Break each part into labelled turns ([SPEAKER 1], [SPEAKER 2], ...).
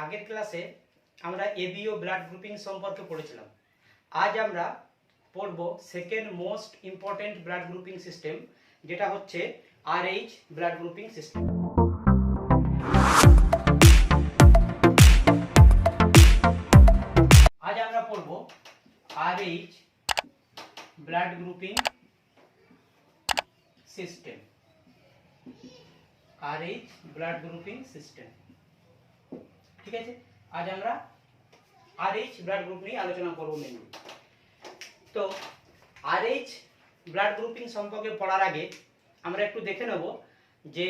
[SPEAKER 1] আগের ক্লাসে আমরা এবিও ব্লাড গ্রুপিং সম্পর্কে পড়েছিলাম। আজ আমরা পড়ব second most important blood grouping system, যেটা হচ্ছে আরএইচ ব্লাড গ্রুপিং সিস্টেম। আজ আমরা পড়ব Rh blood grouping system. Rh blood grouping system, ঠিক আছে। আজ আমরা আরএইচ ব্লাড গ্রুপ নিয়ে আলোচনা করব মেনলি। তো আরএইচ ব্লাড গ্রুপিং সম্পর্কে পড়ার আগে আমরা একটু দেখে নেব যে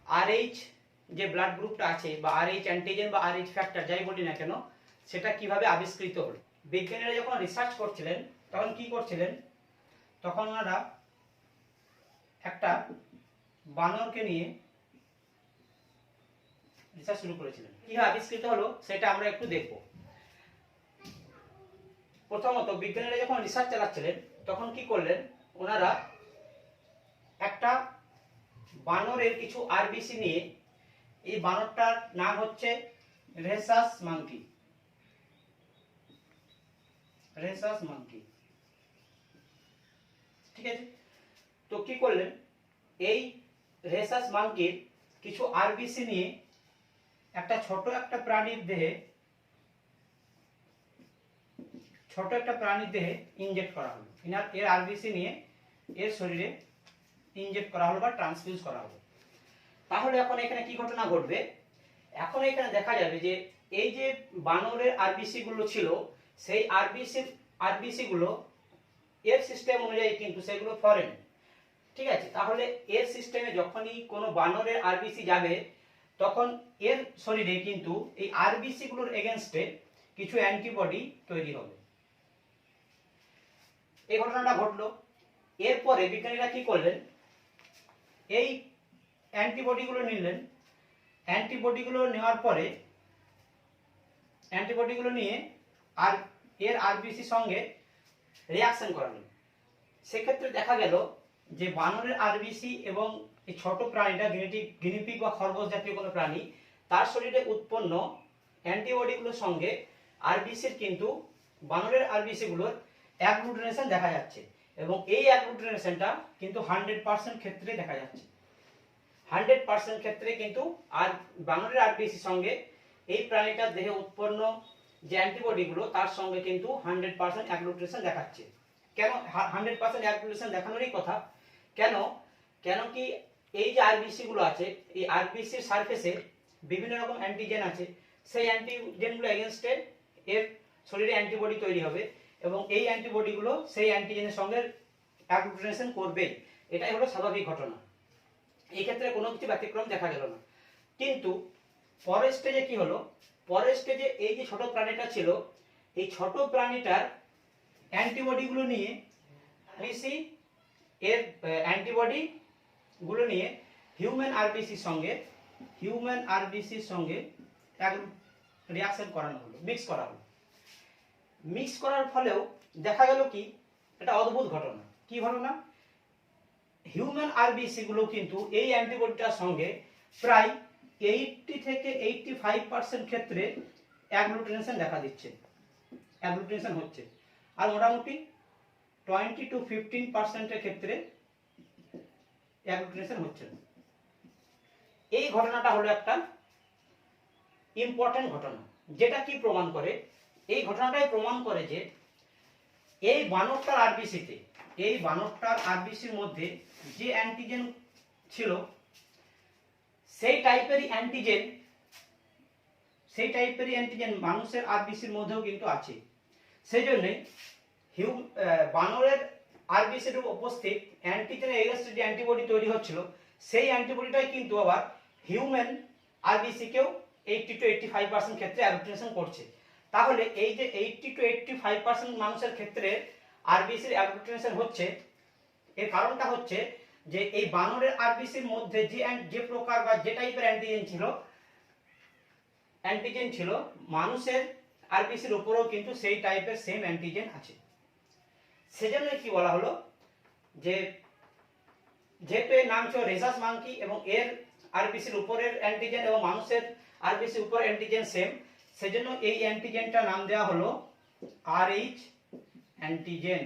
[SPEAKER 1] আরএইচ যে ব্লাড গ্রুপটা আছে বা আরএইচ অ্যান্টিজেন বা আরএইচ ফ্যাক্টর যাই বলি না কেন, সেটা কিভাবে আবিষ্কৃত হলো। বিজ্ঞানীরা যখন রিসার্চ করছিলেন তখন কি করছিলেন, তখন ওনারা একটা বানরকে নিয়ে রিসার্চ শুরু করেছিলেন। কিভাবে আবিষ্কৃত হলো সেটা আমরা একটু দেখব। প্রথমত বিজ্ঞানীরা যখন রিসার্চ চালাচ্ছিলেন তখন কি করলেন, ওনারা একটা বানরের কিছু আরবিসি নিয়ে, এই বানরটার নাম হচ্ছে রেসাস মাঙ্কি। রেসাস মাঙ্কি, ঠিক আছে। তো কি করলেন, এই রেসাস মাঙ্কির কিছু আরবিসি নিয়ে একটা ছোট একটা প্রাণীর দেহে ইনজেক্ট করা হলো। এর আরবিসি নিয়ে এর শরীরে ইনজেক্ট করা হলো বা ট্রান্সফিউজ করা হলো। তাহলে এখন এখানে কি ঘটনা ঘটবে, এখন এখানে দেখা যাবে যে এই যে বানরের আরবিসি গুলো ছিল, সেই আরবিসি গুলো এর সিস্টেম অনুযায়ী কিন্তু সেগুলো ফরেন, ঠিক আছে। তাহলে এর সিস্টেমে যখনই কোনো বানরের আরবিসি যাবে তখন এর শরীরে কিন্তু এই আরবিসি গুলোর এগেনস্টে কিছু অ্যান্টিবডি তৈরি হবে। এই ঘটনাটা ঘটলো। এরপরে বিজ্ঞানীরা কি করলেন, এই অ্যান্টিবডিগুলো নিলেন। অ্যান্টিবডিগুলো নেওয়ার পরে অ্যান্টিবডিগুলো নিয়ে আর এর আরবিসি সঙ্গে রিঅ্যাকশন করালেন। সেক্ষেত্রে দেখা গেল যে বানরের আরবিসি এবং এই ছোট প্রাণীটা গিনিপিগ বা খরগোশ জাতীয় কোনো প্রাণী, তার শরীরে উৎপন্ন অ্যান্টিবডিগুলোর সঙ্গে আরবিসির কিন্তু বানরের আরবিসিগুলোর অ্যাগ্লুটিনেশন দেখা যাচ্ছে, এবং এই অ্যাগ্লুটিনেশনটা কিন্তু 100% ক্ষেত্রে দেখা যাচ্ছে। 100% ক্ষেত্রে কিন্তু আর বানরের আরবিসির সঙ্গে এই প্রাণীটার দেহে উৎপন্ন যে অ্যান্টিবডিগুলো তার সঙ্গে কিন্তু 100% অ্যাগ্লুটিনেশন দেখাচ্ছে। কেন 100% অ্যাগ্লুটিনেশন দেখানোরই কথা, কেন কি এই যে আরবিসি গুলো আছে, এই আরবিসির সারফেসে বিভিন্ন রকম অ্যান্টিজেন আছে। সেই অ্যান্টিজেনগুলো এগেনস্টে এর শরীরে অ্যান্টিবডি তৈরি হবে, এবং এই অ্যান্টিবডিগুলো সেই অ্যান্টিজেনের সঙ্গে অ্যাগ্লুটিনেশন করবে। এটাই হলো স্বাভাবিক ঘটনা। এই ক্ষেত্রে কোনো কিছু ব্যতিক্রম দেখা গেল না। কিন্তু পরের স্টেজে কি হলো, পরের স্টেজে এই যে ছোট প্রাণীটা ছিল, এই ছোট প্রাণীটার অ্যান্টিবডিগুলো নিয়ে আরবিসি এর অ্যান্টিবডি গুলো নিয়ে হিউম্যান আরবিসির সঙ্গে রিঅ্যাকশন করানো হলো, মিক্স করা হলো। মিক্স করার ফলেও দেখা গেল কি, এটা অদ্ভুত ঘটনা। কি ঘটনা, হিউম্যান আরবিসি গুলো কিন্তু এই অ্যান্টিবডিটার সঙ্গে প্রায় 80 থেকে 85% ক্ষেত্রে অ্যাগ্লুটিনেশন দেখা দিচ্ছে, অ্যাগ্লুটিনেশন হচ্ছে। আর মোটামুটি 20 to 15% এর ক্ষেত্রে অ্যাগ্লুটিনেশন হচ্ছে না। এই ঘটনাটা হলো একটা ইম্পর্টেন্ট ঘটনা, যেটা কি প্রমাণ করে, এই ঘটনাটাই প্রমাণ করে যে এই বানরটার আরবিসির মধ্যে যে অ্যান্টিজেন ছিল, সেই টাইপেরই অ্যান্টিজেন মানুষের আরবিসির মধ্যেও কিন্তু আছে। সেই জন্যই বানরের আরবিসির উপস্থিত অ্যান্টিজেনের এগেনস্টে যে অ্যান্টিবডি তৈরি হচ্ছিল, সেই অ্যান্টিবডিটাই কিন্তু আবার হিউম্যান আরবিসিকেও 80 to 85% ক্ষেত্রে অ্যাগ্লুটিনেশন করছে। তাহলে এই যে 80 to 85% মানুষের ক্ষেত্রে আরবিসির অ্যাগ্লুটিনেশন হচ্ছে, এর কারণটা হচ্ছে যে এই বানরের আরবিসির মধ্যে যে প্রকার বা যে টাইপের অ্যান্টিজেন ছিল, মানুষের আরবিসির উপরেও কিন্তু সেই টাইপের সেম অ্যান্টিজেন আছে। সেজন্য কি বলা হলো, যে যেহেতু এর নাম ছিল রেসাস মাঙ্কি এবং এর আরবিসির উপরের অ্যান্টিজেন এবং মানুষের আরবিসি উপর অ্যান্টিজেন সেম, সেজন্য এই অ্যান্টিজেনটা নাম দেওয়া হলো আরএইচ অ্যান্টিজেন,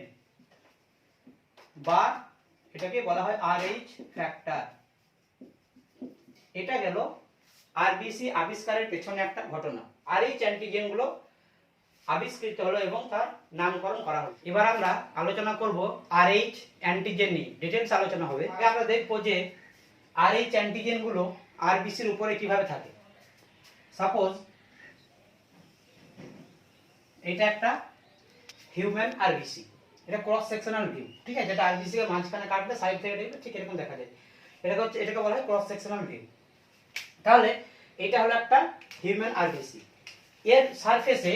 [SPEAKER 1] বা এটাকে বলা হয় আরএইচ ফ্যাক্টর। এটা গেল আরবিসি আবিষ্কারের পেছনে একটা ঘটনা। আরএইচ অ্যান্টিজেন গুলো আবিষ্কৃত হলো এবং তার নামকরণ করা হলো। এবার আমরা আলোচনা করব আরএইচ অ্যান্টিজেন নিয়ে, ডিটেইলস আলোচনা হবে। আগে আমরা দেখব যে আরএইচ অ্যান্টিজেন গুলো আরবিসির উপরে কিভাবে থাকে। সাপোজ এটা একটা হিউম্যান আরবিসি, এটা ক্রস সেকশনাল ভিউ, ঠিক আছে, যেটা আরবিসি এর মাঝখানে কাটলে সাইড থেকে দেখবে ঠিক এরকম দেখা যায়, এটাকে বলা হয় ক্রস সেকশনাল ভিউ। তাহলে এটা হলো একটা হিউম্যান আরবিসি, এর সারফেসে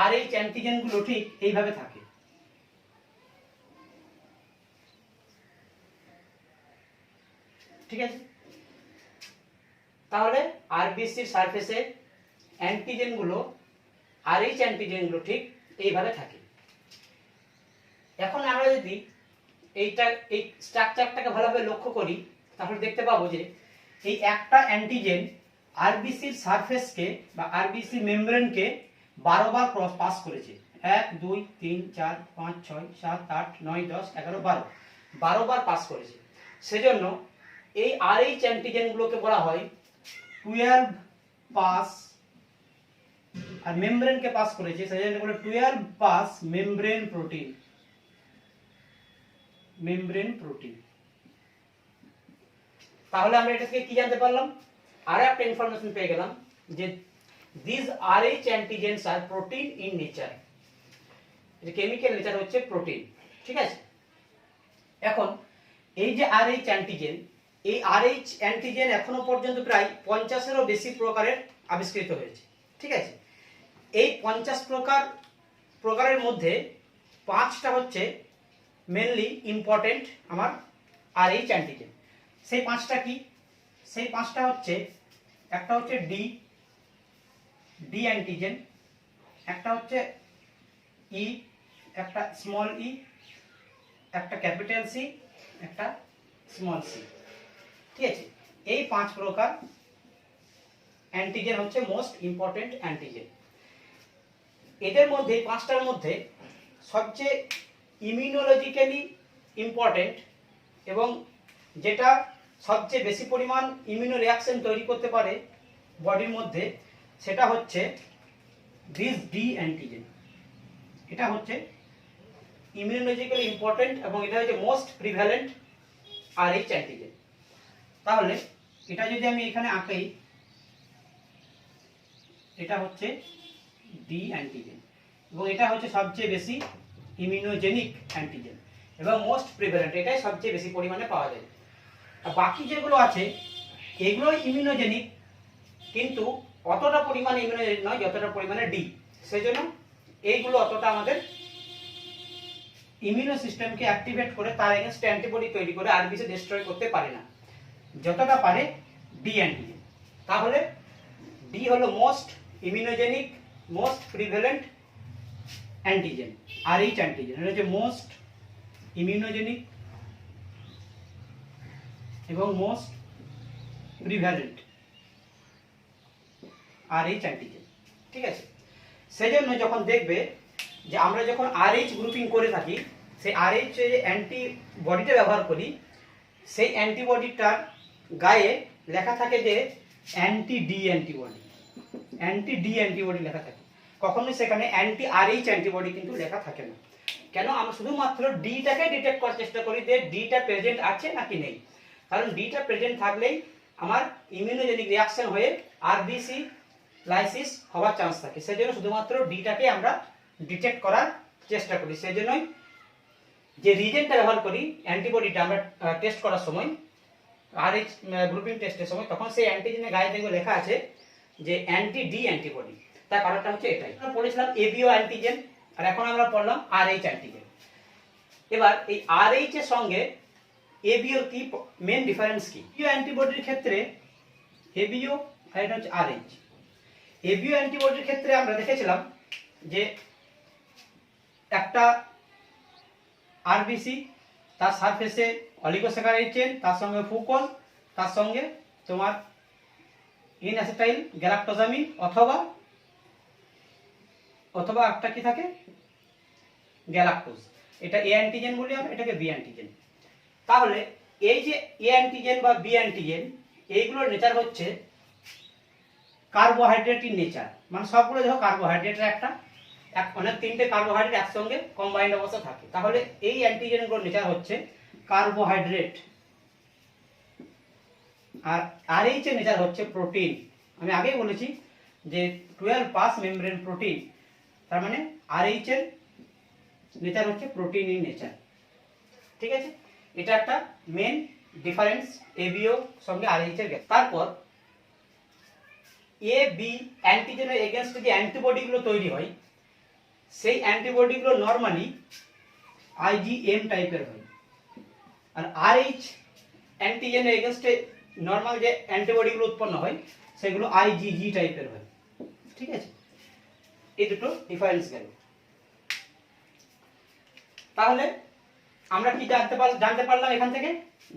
[SPEAKER 1] আরএইচ অ্যান্টিজেন গুলো ঠিক এইভাবে থাকে। ঠিক আছে, তাহলে আরবিসির সারফেসে অ্যান্টিজেন গুলো, আরএইচ অ্যান্টিজেন গুলো ঠিক এইভাবে থাকে। এখন আমরা যদি এই স্ট্রাকচারটাকে ভালোভাবে লক্ষ্য করি তাহলে দেখতে পাবো যে এই একটা অ্যান্টিজেন আরবিসির সারফেসকে বা আরবিসি মেমব্রেনকে 12 বার ক্রস পাস করেছে। 1 2 3 4 5 6 7 8 9 10 11 12, 12 বার পাস করেছে। সেজন্য এই আরএইচ অ্যান্টিজেন গুলোকে বলা হয় 12 পাস, আর মেমব্রেনকে পাস করেছে সেজন্য বলে 12 pass membrane protein. Membrane protein. তাহলে আমরা এটা থেকে কি জানতে পারলাম? আরো একটা ইনফরমেশন পেয়ে গেলাম যে this Rh antigens are protein in nature, এটা কেমিক্যাল নেচার হচ্ছে প্রোটিন। ঠিক আছে, এখন এই যে আরএইচ অ্যান্টিজেন, এই আরএইচ অ্যান্টিজেন এখনো পর্যন্ত প্রায় 50-এরও বেশি প্রকারের আবিষ্কৃত হয়েছে। ঠিক আছে, এই 50 প্রকারের মধ্যে 5টা হচ্ছে মেনলি ইম্পর্টেন্ট আমার আরএইচ অ্যান্টিজেন। সেই 5টা কি? সেই 5টা হচ্ছে, একটা হচ্ছে ডি অ্যান্টিজেন, একটা হচ্ছে ই, একটা স্মল ই, একটা ক্যাপিটাল সি, একটা স্মল সি। ঠিক আছে, এই 5 প্রকার অ্যান্টিজেন হচ্ছে মোস্ট ইম্পর্টেন্ট অ্যান্টিজেন। এদের মধ্যে 5টার মধ্যে সবচেয়ে ইমিউনোলজিক্যালি ইম্পর্টেন্ট এবং যেটা সবচেয়ে বেশি পরিমাণ ইমিউনো রিঅ্যাকশন তৈরি করতে পারে বডির মধ্যে, সেটা হচ্ছে দিস ডি অ্যান্টিজেন। এটা হচ্ছে ইমিউনোলজিক্যালি ইম্পর্টেন্ট এবং এটা হচ্ছে মোস্ট প্রিভ্যালেন্ট আরএইচ অ্যান্টিজেন। তাহলে এটা যদি আমি এখানে আঁকি, এটা হচ্ছে ডি অ্যান্টিজেন এবং এটা হচ্ছে সবচেয়ে বেশি ইমিউনোজেনিক অ্যান্টিজেন এবং মোস্ট প্রিভ্যালেন্ট, এটাই সবচেয়ে বেশি পরিমাণে পাওয়া যায়। আর বাকি যেগুলো আছে এগুলোই ইমিউনোজেনিক, কিন্তু অতটা পরিমাণে ইমিউনোজেনিক নয় যতটা পরিমাণে ডি। সেজন্য এইগুলো অতটা আমাদের ইমিউনো সিস্টেমকে অ্যাক্টিভেট করে তার এগেইনস্ট অ্যান্টিবডি তৈরি করে আরবিসি ডিস্ট্রয় করতে পারে না, যতটা পারে ডি অ্যান্টিজেন। তাহলে ডি হলো most immunogenic, most prevalent antigen, Rh antigen. এটা হচ্ছে মোস্ট ইমিউনোজেনিক এবং মোস্ট প্রিভ্যালেন্ট আরএইচ অ্যান্টিজেন। ঠিক আছে, সেজন্য যখন দেখবে যে আমরা যখন আরএইচ গ্রুপিং করে থাকি, সেই আরএইচ যে অ্যান্টিবডিটা ব্যবহার করি, সেই অ্যান্টিবডিটার গায়ে লেখা থাকে যে anti D antibody, anti D antibody লেখা থাকে। কখনোই সেখানে অ্যান্টি আরএইচ অ্যান্টিবডি কিন্তু লেখা থাকে না। কেন? আমরা শুধুমাত্র ডিটাকে ডিটেক্ট করার চেষ্টা করি যে ডিটা প্রেজেন্ট আছে নাকি নেই। কারণ ডিটা প্রেজেন্ট থাকলেই আমার ইমিউনোজেনিক রিঅ্যাকশন হয়ে আরবিসি লাইসিস হওয়ার চান্স থাকে। সেজন্য শুধুমাত্র ডিটাকে আমরা ডিটেক্ট করার চেষ্টা করি। সেজন্যই যে রিজেনটা ব্যবহার করি অ্যান্টিবডিটা আমরা টেস্ট করার সময়, আরএইচ গ্রুপিং টেস্টের সময়, তখন সেই অ্যান্টিজেনের গায়ে দেখবে লেখা আছে যে অ্যান্টি ডি অ্যান্টিবডি। তার কারণটা হচ্ছে এটাই। আমরা পড়েছিলাম এবিও অ্যান্টিজেন, আর এখন আমরা পড়লাম আরএইচ অ্যান্টিজেন। এবার এই আরএইচ এর সঙ্গে এবিও কি মেন ডিফারেন্স কি? এবিও অ্যান্টিবডির ক্ষেত্রে এবিও আর এটা হচ্ছে আরএইচ। এবিও অ্যান্টিবডির ক্ষেত্রে আমরা দেখেছিলাম যে একটা আরবিসি, তার সারফেসে অলিগোস্যাকারাইড চেন, তার সঙ্গে ফুকন, তার সঙ্গে তোমার ইন অ্যাসিটাইল গ্যালাক্টোজামিন অথবা একটা কি থাকে গ্যালাক্টোজ। এটা এ অ্যান্টিজেন বলি আমরা, এটাকে বি অ্যান্টিজেন। তাহলে এই যে এ অ্যান্টিজেন বা বি অ্যান্টিজেন এইগুলোর নেচার হচ্ছে কার্বোহাইড্রেট ইন নেচার, মানে সবগুলো দেখো কার্বোহাইড্রেটের একটা মানে তিনটে কার্বোহাইড্রেট একসঙ্গে কম্বাইন্ড অবস্থা থাকে। তাহলে এই অ্যান্টিজেনগুলোর নেচার হচ্ছে কার্বোহাইড্রেট, আর আরএইচ এর নেচার হচ্ছে প্রোটিন। আমি আগেই বলেছি যে 12 পাস মেমব্রেন প্রোটিন, তার মানে আরএইচ এর নেচার হচ্ছে প্রোটিন ইন নেচার। ঠিক আছে, এটা একটা মেন ডিফারেন্স এবিও সঙ্গে আরএইচ এর। তারপর এ বি অ্যান্টিজেনের এগেইনস্ট যে অ্যান্টিবডিগুলো তৈরি হয় সেই অ্যান্টিবডিগুলো নরমালি আইজিএম টাইপের হয়, আর আরএইচ অ্যান্টিজেনের এগেইনস্টে নরমাল যে অ্যান্টিবডিগুলো উৎপন্ন হয় সেগুলো আইজিজি টাইপের হয়। ঠিক আছে, এই দুটো ডিফারেন্স গেল। তাহলে আমরা কি জানতে পারলাম এখান থেকে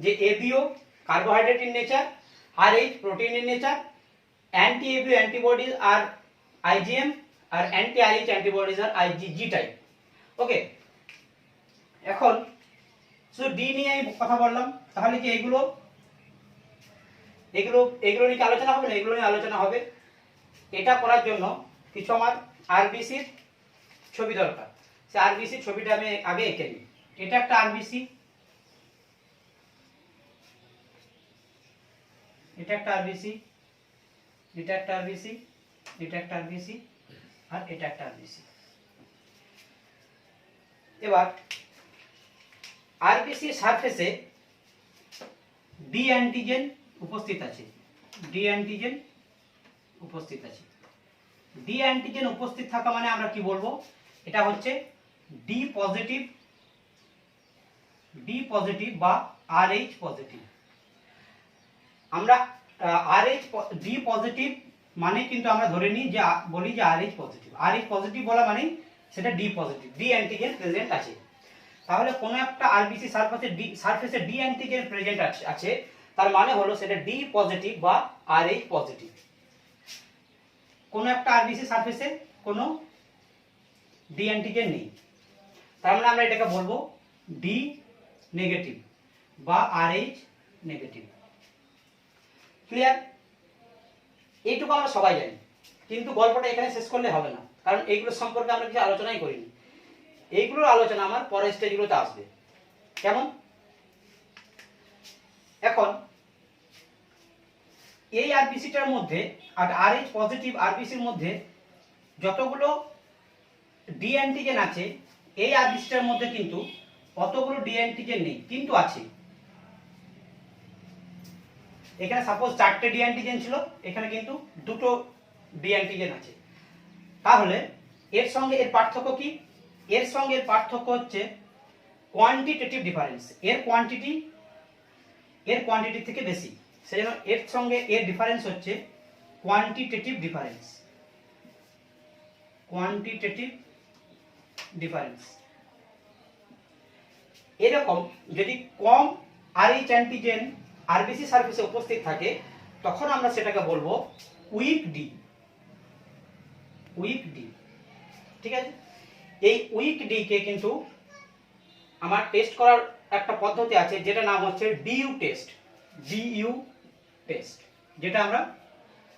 [SPEAKER 1] যে ABO carbohydrate in nature, Rh protein in nature, anti ABO antibodies are IgM, আর anti Rh antibodies are IgG type. Okay, এখন শুধু ডি নিয়ে আমি কথা বললাম, তাহলে কি এগুলো নিয়ে আলোচনা হবে না? এগুলো নিয়ে আলোচনা হবে। এটা করার জন্য কিছু আমার আরবিসির ছবি দরকার। সে আরবিসির ছবিটা আমি আগে এঁকে নিই। এটা একটা আরবিসি, এটা একটা আরবিসি, এটা একটা আরবিসি, এটা একটা আরবিসি, আর এটা একটা আরবিসি। এবার আরবিসি সারফেসে ডি অ্যান্টিজেন উপস্থিত আছে, ডি অ্যান্টিজেন উপস্থিত আছে। ডি অ্যান্টিজেন উপস্থিত থাকা মানে আমরা কি বলবো? এটা হচ্ছে ডি পজিটিভ বা আরএইচ পজিটিভ। আমরা ডি পজিটিভ মানে কিন্তু আমরা ধরে নিই যে বলি যে আরএইচ পজিটিভ। আরএইচ পজিটিভ বলা মানে সেটা D positive, D antigen present আছে। তাহলে কোনো একটা আরবিসি সারফেসে ডি অ্যান্টিজেন প্রেজেন্ট আছে, তার মানে হলো সেটা ডি পজিটিভ বা আরএইচ পজিটিভ। কোনো একটা আরবিসি সারফেসে কোনো ডি অ্যান্টিজেন নেই, তার মানে আমরা এটাকে বলবো ডি নেগেটিভ বা আরএইচ নেগেটিভ। ক্লিয়ার? এইটুকু আমরা সবাই জানি, কিন্তু গল্পটা এখানে শেষ করলে হবে না, কারণ এইগুলো সম্পর্কে আমরা কিছু আলোচনাই করিনি। এইগুলোর আলোচনা আমার পরের স্টেজগুলোতে আসবে। কেমন? এখন এই আরবিসিটার মধ্যে আর আরএইচ পজিটিভ আরবিসির মধ্যে যতগুলো ডি অ্যান্টিজেন আছে, এই আরবিসিটার মধ্যে কিন্তু অতগুলো ডি অ্যান্টিজেন নেই, কিন্তু আছে। এখানে সাপোজ 4টে ডি অ্যান্টিজেন ছিল, এখানে কিন্তু 2টো ডি অ্যান্টিজেন আছে। তাহলে এর সঙ্গে এর পার্থক্য কি? এর সঙ্গে এর পার্থক্য হচ্ছে কোয়ান্টিটেটিভ ডিফারেন্স। এর কোয়ান্টিটি থেকে বেশি, সেজন্য এর সঙ্গে এর ডিফারেন্স হচ্ছে কোয়ান্টিটেটিভ ডিফারেন্স। Quantitative difference. এরকম যদি কম আরএইচ অ্যান্টিজেন আরবিসি সারফেসে উপস্থিত থাকে তখন আমরা সেটাকে বলবো উইক ডি। উইক ডি, ঠিক আছে? এই উইক ডি কে কিন্তু আমার টেস্ট করার একটা পদ্ধতি আছে, যেটা নাম হচ্ছে ডিইউ টেস্ট। ডিইউ টেস্ট, যেটা আমরা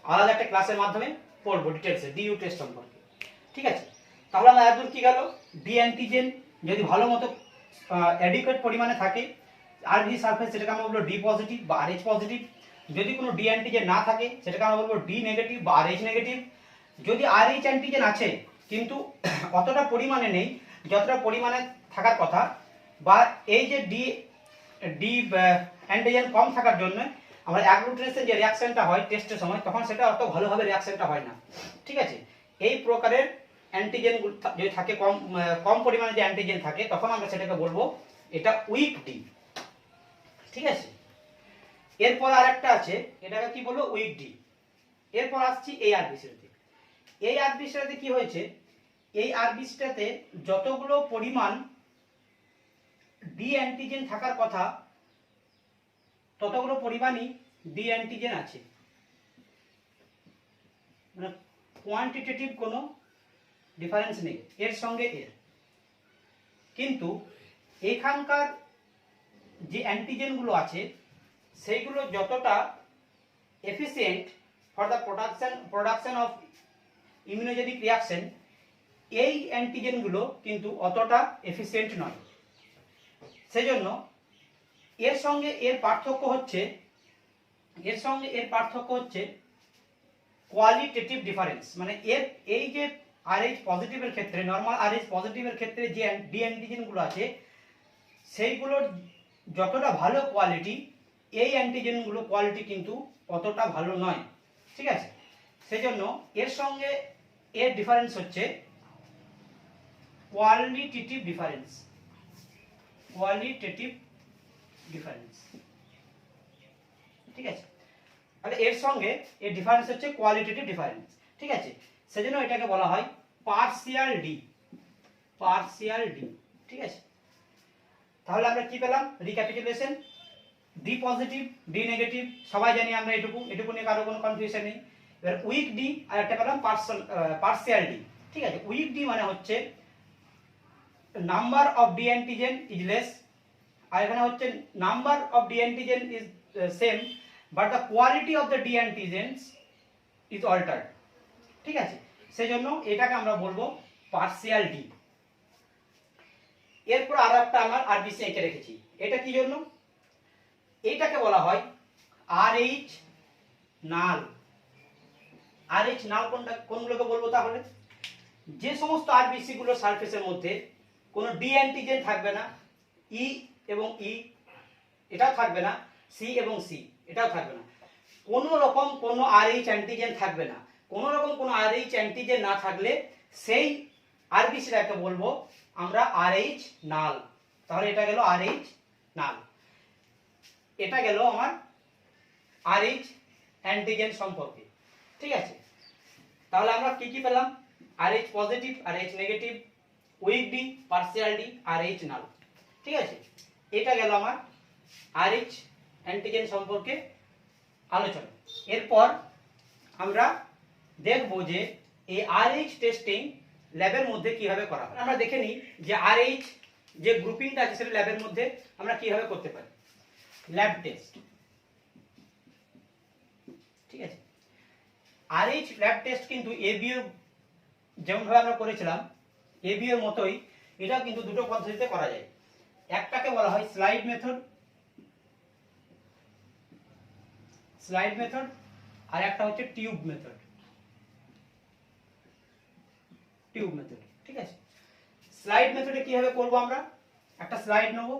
[SPEAKER 1] আলাদা একটা ক্লাসের মাধ্যমে পড়বো ডিটেলসে ডিইউ টেস্ট সম্পর্কে। ঠিক আছে, তাহলে আমরা এতদূর কি গেল? ডি অ্যান্টিজেন যদি ভালো মতো অ্যাডিকুয়েট পরিমাণে থাকে আরবিসি সারফেস, সেটাকে আমরা বলবো ডি পজিটিভ বা আরএইচ পজিটিভ। যদি কোনো ডি অ্যান্টিজেন না থাকে সেটাকে আমরা বলবো ডি নেগেটিভ বা আরএইচ নেগেটিভ। যদি আরএইচ অ্যান্টিজেন আছে কিন্তু অতটা পরিমাণে নেই যতটা পরিমাণে থাকার কথা, বা এই যে ডি অ্যান্টিজেন কম থাকার জন্য আমরা অ্যাগ্লুটিনেশন যে রিঅ্যাকশনটা হয় টেস্টের সময়, তখন সেটা অত ভালোভাবে রিঅ্যাকশনটা হয় না। ঠিক আছে, এই প্রকারের অ্যান্টিজেন যদি থাকে কম পরিমাণে যে অ্যান্টিজেন থাকে, তখন আমরা সেটাকে বলবো এটা উইক ডি। ঠিক আছে, এরপর আরেকটা আছে, এটাকে কি বলবো? Weak D. এরপর আসছি এই আরবিসিটাতে। এই আরবিসিটাতে কি হয়েছে? এই আরবিসিটাতে যতগুলো পরিমাণ ডি অ্যান্টিজেন থাকার কথা ততগুলো পরিমাণই ডি অ্যান্টিজেন আছে। মানে কোয়ান্টিটেটিভ কোনো ডিফারেন্স নেই এর সঙ্গে এর, কিন্তু এখানকার যে অ্যান্টিজেনগুলো আছে সেইগুলো যতটা efficient for the production of immunogenic reaction, এই অ্যান্টিজেনগুলো কিন্তু অতটা এফিসিয়েন্ট নয়। সেজন্য এর সঙ্গে এর পার্থক্য হচ্ছে কোয়ালিটেটিভ ডিফারেন্স। মানে এর এই যে RH পজিটিভের ক্ষেত্রে, নর্মাল RH পজিটিভের ক্ষেত্রে যে ডি অ্যান্টিজেনগুলো আছে সেইগুলোর যতটা ভালো কোয়ালিটি, এই অ্যান্টিজেনগুলো কোয়ালিটি কিন্তু অতটা ভালো নয়। ঠিক আছে, সেজন্য এর সঙ্গে এর ডিফারেন্স হচ্ছে কোয়ালিটেটিভ ডিফারেন্স। ঠিক আছে, তাহলে এর সঙ্গে এর ডিফারেন্স হচ্ছে কোয়ালিটেটিভ ডিফারেন্স। ঠিক আছে, সেজন্য এটাকে বলা হয় পার্সিয়াল ডি। ঠিক আছে, তাহলে আমরা কি পেলাম? রিক্যাপিচুলেশন, ডি পজিটিভ, ডি নেগেটিভ সবাই জানি আমরা, এটুকু নিয়ে কারো কোনো কনফিউশন নেই। এবার উইক ডি আর একটা পেলাম পার্সিয়াল ডি। ঠিক আছে, উইক ডি মানে হচ্ছে number of D antigen is less, আর এখানে হচ্ছে number of D antigen is same but the quality of the D antigens is altered. ঠিক আছে, সেজন্য এটাকে আমরা বলবো পার্সিয়াল ডি। এরপর আরো একটা আমার আরবিসি এঁকে রেখেছি, এটা কি জন্য? এইটাকে বলা হয় RH নাল। RH নাল কোনগুলোকে বলবো? তাহলে যে সমস্ত আরবিসি গুলো সারফেসের মধ্যে কোনো ডি অ্যান্টিজেন থাকবে না, ই এবং ই এটাও থাকবে না, সি এবং সি এটাও থাকবে না, কোনো রকম কোনো RH অ্যান্টিজেন থাকবে না, কোনো রকম কোনো RH অ্যান্টিজেন না থাকলে সেই আরবিসিটাকে বলবো আমরা RH নাল। তাহলে এটা গেল RH নাল, এটা গেল আমার RH অ্যান্টিজেন সম্পর্কে। ঠিক আছে, তাহলে আমরা কি কি পেলাম? RH positive, RH negative, weak D, partial D, RH null. ঠিক আছে, এটা গেল আমার RH অ্যান্টিজেন সম্পর্কে আলোচনা। এরপর আমরা দেখব যে এই RH টেস্টিং ল্যাবের মধ্যে কিভাবে করা হয়। আমরা দেখে নিই যে RH যে গ্রুপিংটা আছে সেটা ল্যাবের মধ্যে আমরা কিভাবে করতে পারি। Lab test. ঠিক আছে, RH ল্যাব টেস্ট কিন্তু এবিও যেমনভাবে আমরা করেছিলাম এবিওর মতোই এটাও কিন্তু দুটো পদ্ধতিতে করা যায়। একটাকে বলা হয় স্লাইড মেথড, আর একটা হচ্ছে টিউব মেথড। ঠিক আছে, স্লাইড মেথডে কিভাবে করব? আমরা একটা স্লাইড নেব,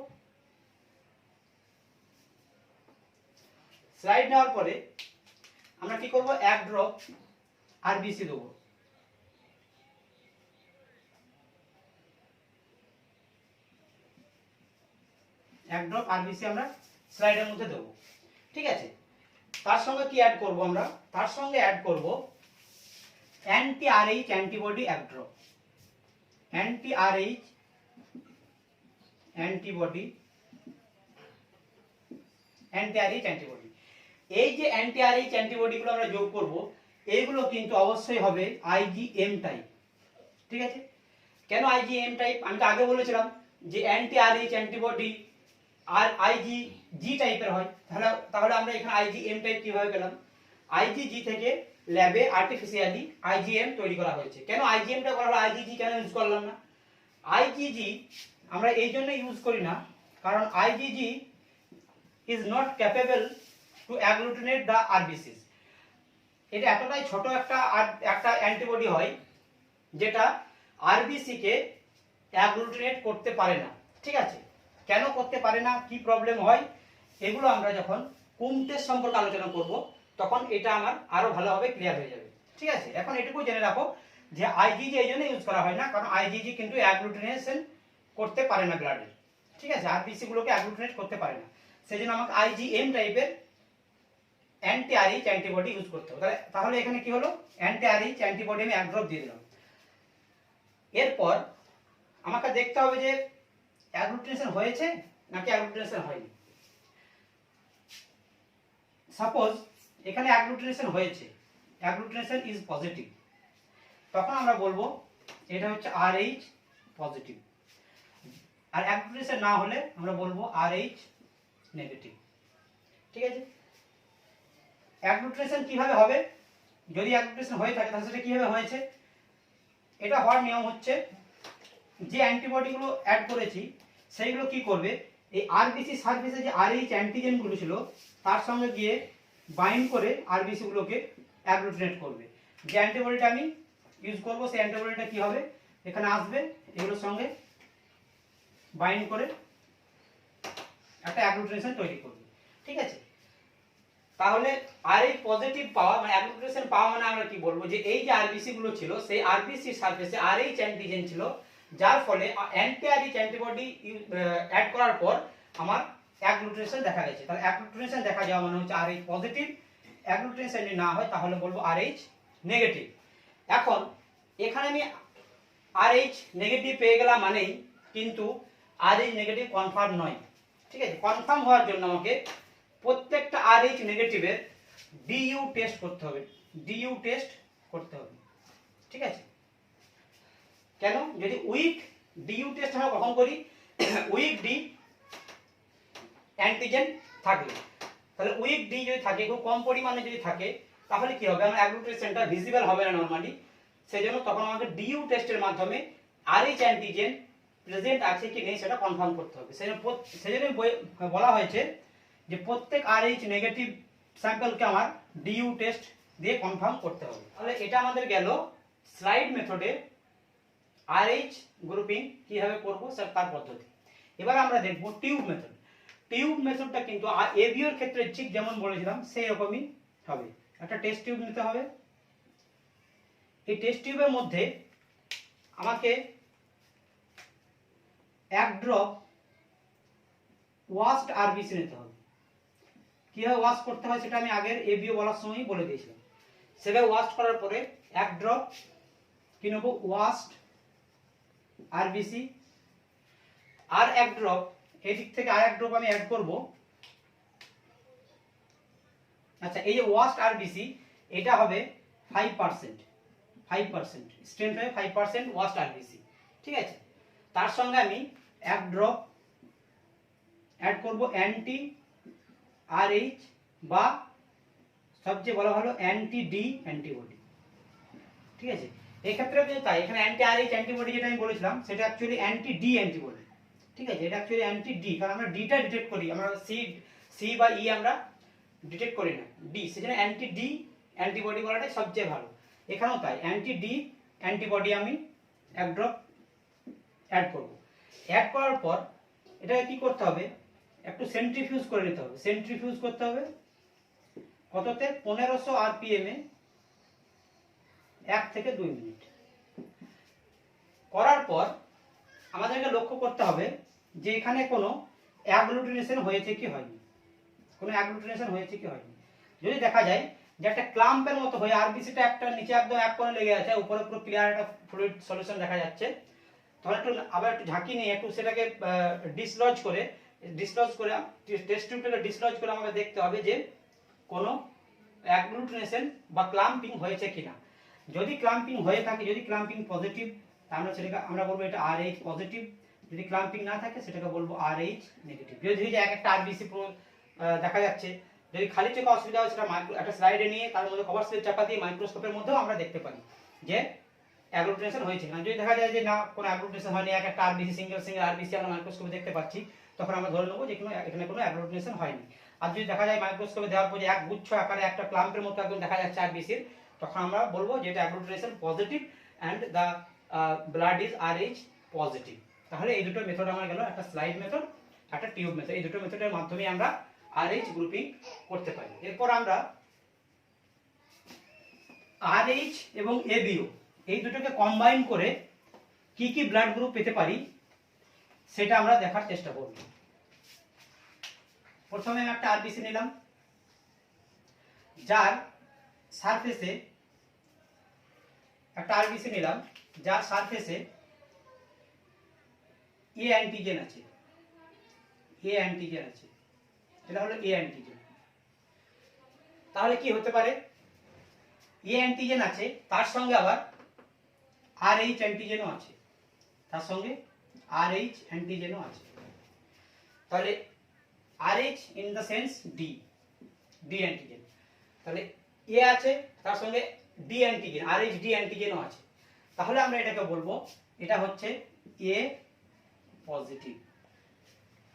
[SPEAKER 1] স্লাইড নেওয়ার পরে আমরা কি করব? 1 ড্রপ আরবিসি দেবো। আমরা স্লাইডের মধ্যে দেবো। ঠিক আছে, তার সঙ্গে কি অ্যাড করব? আমরা তার সঙ্গে অ্যাড করব anti RH antibody 1 drop. Anti RH antibody. এই যে অ্যান্টি RH অ্যান্টিবডিগুলো আমরা যোগ করব, এইগুলো কিন্তু অবশ্যই হবে IgM টাইপ। ঠিক আছে, কেন IgM টাইপ? আমি তো আগে বলেছিলাম যে অ্যান্টি RH অ্যান্টিবডি আর IgG টাইপের হয়। তাহলে আমরা এখানে IgM টাইপ কিভাবে পেলাম? IgG থেকে ল্যাবে আর্টিফিশিয়ালি IgM তৈরি করা হয়েছে। কেন IgM টা করা হলো, IgG কেন ইউজ করলাম না? IgG আমরা এই জন্য ইউজ করি না কারণ IgG is not capable to agglutinate the RBCs। এটা এতটাই ছোট একটা অ্যান্টিবডি হয় যেটা আরবিসি কে অ্যাগ্লুটিনেট করতে পারে না। ঠিক আছে, কেন করতে পারে না, কি প্রবলেম হয়, এগুলো আমরা যখন কুমটের সম্পর্কে আলোচনা করব তখন এটা আমার আরো ভালোভাবে ক্লিয়ার হয়ে যাবে। ঠিক আছে, এখন এটুকু জেনে রাখো যে IgG এই জন্য ইউজ করা হয় না কারণ IgG কিন্তু অ্যাগ্লুটিনেশন করতে পারে না ব্লাডে। ঠিক আছে, আরবিসি গুলোকে অ্যাগ্লুটিনেট করতে পারে না, সেজন্য আমাকে IgM টাইপের অ্যান্টি RH অ্যান্টিবডি ইউজ করতে হবে। তাহলে এখানে কি হলো? অ্যান্টি RH অ্যান্টিবডি আমি 1 ড্রপ দিয়ে দিলাম। এরপর আমাকে দেখতে হবে যে অ্যাগ্লুটিনেশন হয়েছে নাকি অ্যাগ্লুটিনেশন হয়নি। সাপোজ এখানে অ্যাগ্লুটিনেশন হয়েছে, অ্যাগ্লুটিনেশন ইজ পজিটিভ, তখন আমরা বলবো এটা হচ্ছে RH পজিটিভ। আর অ্যাগ্লুটিনেশন না হলে আমরা বলবো RH নেগেটিভ। ঠিক আছে, অ্যাগ্লুটিনেশন কিভাবে হবে, যদি অ্যাগ্লুটিনেশন হয়ে থাকে তাহলে সেটা কিভাবে হয়েছে, এটা হওয়ার নিয়ম হচ্ছে যে অ্যান্টিবডিগুলো অ্যাড করেছি সেইগুলো কি করবে, এই আরবিসি সারফেসে যে RH অ্যান্টিজেনগুলো ছিল তার সঙ্গে গিয়ে বাইন্ড করে আরবিসি গুলোকে অ্যাগ্লুটিনেট করবে। যে অ্যান্টিবডিটা আমি ইউজ করব সেই অ্যান্টিবডিটা কি হবে, এখানে আসবে, এগুলোর সঙ্গে বাইন্ড করে একটা অ্যাগ্লুটিনেশন তৈরি করবে। ঠিক আছে, তাহলে RH পজিটিভ পাওয়া মানে অ্যাগ্লুটিনেশন পাওয়া মানে আমরা কি বলবো, যে এই যে আরবিসি গুলো ছিল সেই আরবিসি সারফেসে RH অ্যান্টিজেন ছিল, যার ফলে অ্যান্টি RH অ্যান্টিবডি অ্যাড করার পর আমার অ্যাগ্লুটিনেশন দেখা গেছে। তাহলে অ্যাগ্লুটিনেশন দেখা যাওয়া মানে হচ্ছে RH পজিটিভ, অ্যাগ্লুটিনেশন যদি না হয় তাহলে বলবো RH নেগেটিভ। এখন এখানে আমি RH নেগেটিভ পেয়ে গেলাম মানেই কিন্তু RH নেগেটিভ কনফার্ম নয়। ঠিক আছে, কনফার্ম হওয়ার জন্য আমাকে প্রত্যেকটা RH নেগেটিভের DU টেস্ট করতে হবে, DU টেস্ট করতে হবে। ঠিক আছে, কেন, যদি উইক DU টেস্ট আমরা কখন করি, উইক ডি অ্যান্টিজেন থাকলে, তাহলে উইক ডি যদি থাকে, খুব কম পরিমাণে যদি থাকে, তাহলে কি হবে, আমার অ্যাগ্লুটিনেশনটা ভিজিবল হবে না নরমালি। সেজন্য তখন আমাকে DU টেস্টের মাধ্যমে RH অ্যান্টিজেন প্রেজেন্ট আছে কি নেই সেটা কনফার্ম করতে হবে। সেজন্য বলা হয়েছে যে প্রত্যেক RH নেগেটিভ স্যাম্পলকে আমার DU টেস্ট দিয়ে কনফার্ম করতে হবে। তাহলে এটা আমাদের গেল স্লাইড মেথডে RH গ্রুপিং কিভাবে করব তার পদ্ধতি। এবার আমরা দেখব টিউব মেথড। টিউব মেথডটা কিন্তু এবিওর ক্ষেত্রে ঠিক যেমন বলেছিলাম সেই রকমই হবে। একটা টেস্ট টিউব নিতে হবে, এই টেস্ট টিউবের মধ্যে আমাকে 1 ড্রপ ওয়াশড আরবিসি নিতে হবে। কিভাবে ওয়াশ করতে হয় সেটা আমি আগের এবিও বলার সময়ই বলে দিয়েছিলাম। সেভাবে ওয়াশ করার পরে 1 ড্রপ কি নেব, ওয়াশড আরবিসি, আর 1 ড্রপ এই দিক থেকে আর 1 ড্রপ আমি অ্যাড করব। আচ্ছা, এই যে ওয়াশড আরবিসি এটা হবে 5%, 5% স্ট্রেংথ হবে 5% ওয়াশড আরবিসি। ঠিক আছে, তার সঙ্গে আমি 1 ড্রপ অ্যাড করব অ্যান্টি RH বা সবচেয়ে বলা ভালো অ্যান্টি ডি অ্যান্টিবডি। ঠিক আছে, এই ক্ষেত্রে কিন্তু তাই, এখানে অ্যান্টি RH অ্যান্টিবডি যেটা আমি বলেছিলাম সেটা অ্যাকচুয়ালি অ্যান্টি ডি অ্যান্টিবডি। ঠিক আছে, এটা অ্যাকচুয়ালি অ্যান্টি ডি, কারণ আমরা ডিটা ডিটেক্ট করি, আমরা সি বা ই আমরা ডিটেক্ট করি না, ডি, সেজন্য অ্যান্টি ডি অ্যান্টিবডি বলাটাই সবচেয়ে ভালো। এখানেও তাই, অ্যান্টি ডি অ্যান্টিবডি আমি 1 ড্রপ অ্যাড করব। অ্যাড করার পর এটাকে কি করতে হবে, একটু সেন্ট্রিফিউজ করে নিতে হবে। সেন্ট্রিফিউজ করতে হবে কততে, 1500 আরপিএম এ 1 থেকে 2 মিনিট। করার পর আমাদেরকে লক্ষ্য করতে হবে যে এখানে কোনো অ্যাগ্লুটিনেশন হয়েছে কি হয়নি, কোনো অ্যাগ্লুটিনেশন হয়েছে কি হয়নি। যদি দেখা যায় যে একটা ক্লাম্পের মতো হয়ে আরবিসিটা একটা নিচে একদম এক কোণে লেগে আছে, উপরে পুরো ক্লিয়ার একটা ফ্লুইড সলিউশন দেখা যাচ্ছে, তাহলে একটু আবার একটু ঝাঁকি নিয়ে একটু সেটাকে ডিসলজ করে টেস্ট টিউবটাকে ডিসলজ করে আমাকে দেখতে হবে যে কোনো অ্যাগ্লুটিনেশন বা ক্লাম্পিং হয়েছে কিনা। যদি ক্লাম্পিং হয়ে থাকে, যদি ক্লাম্পিং পজিটিভ, তাহলে সেটাকে আমরা বলবো এটা RH পজিটিভ। যদি ক্লাম্পিং না থাকে সেটাকে বলবো RH নেগেটিভ। যদি যে এক একটা আরবিসি দেখা যাচ্ছে, যদি খালি চোখে অসুবিধা হয় সেটা একটা স্লাইডে নিয়ে তার মধ্যে কভার স্লিপ চাপা দিয়ে মাইক্রোস্কোপের মধ্যেও আমরা দেখতে পারি যে অ্যাগ্লুটিনেশন হয়েছে কিনা। যদি দেখা যায় যে না কোনো অ্যাগ্লুটিনেশন হয়নি, এক একটা আরবিসি সিঙ্গেল আরবিসি আমরা মাইক্রোস্কোপে দেখতে পাচ্ছি, তখন আমরা ধরে নেবো যে এখানে কোনো অ্যাগ্লুটিনেশন হয়নি। আর যদি দেখা যায় মাইক্রোস্কোপে দেওয়ার পর যে এক গুচ্ছ আকারে একটা ক্লাম্পের মতো একদম দেখা যাচ্ছে আরবিসির, তখন আমরা বলবো যে এটা agglutination positive and the blood is RH positive. তাহলে এই দুটো মেথড আমার গেল, একটা স্লাইড মেথড, একটা টিউব মেথড। এই দুটো মেথডের মাধ্যমে আমরা RH গ্রুপিং করতে পারি। এরপর আমরা RH এবং ABO এই দুটোকে কম্বাইন করে কি কি ব্লাড গ্রুপ পেতে পারি সেটা আমরা দেখার চেষ্টা করব। প্রথমে আমি একটা আরবিসি নিলাম যার সারফেসে, একটা আরবিসি নিলাম যার সারফেসে এ অ্যান্টিজেন আছে, এ অ্যান্টিজেন আছে, এটা হলো এ অ্যান্টিজেন। তাহলে কি হতে পারে, এ অ্যান্টিজেন আছে, তার সঙ্গে আবার RH অ্যান্টিজেনও আছে, তার সঙ্গে RH অ্যান্টিজেনও আছে। তাহলে RH in the sense D antigen. তাহলে এ আছে, তার সঙ্গে ডি অ্যান্টিজেন, RH ডি অ্যান্টিজেনও আছে। তাহলে আমরা এটাকে বলবো এটা হচ্ছে এ পজিটিভ।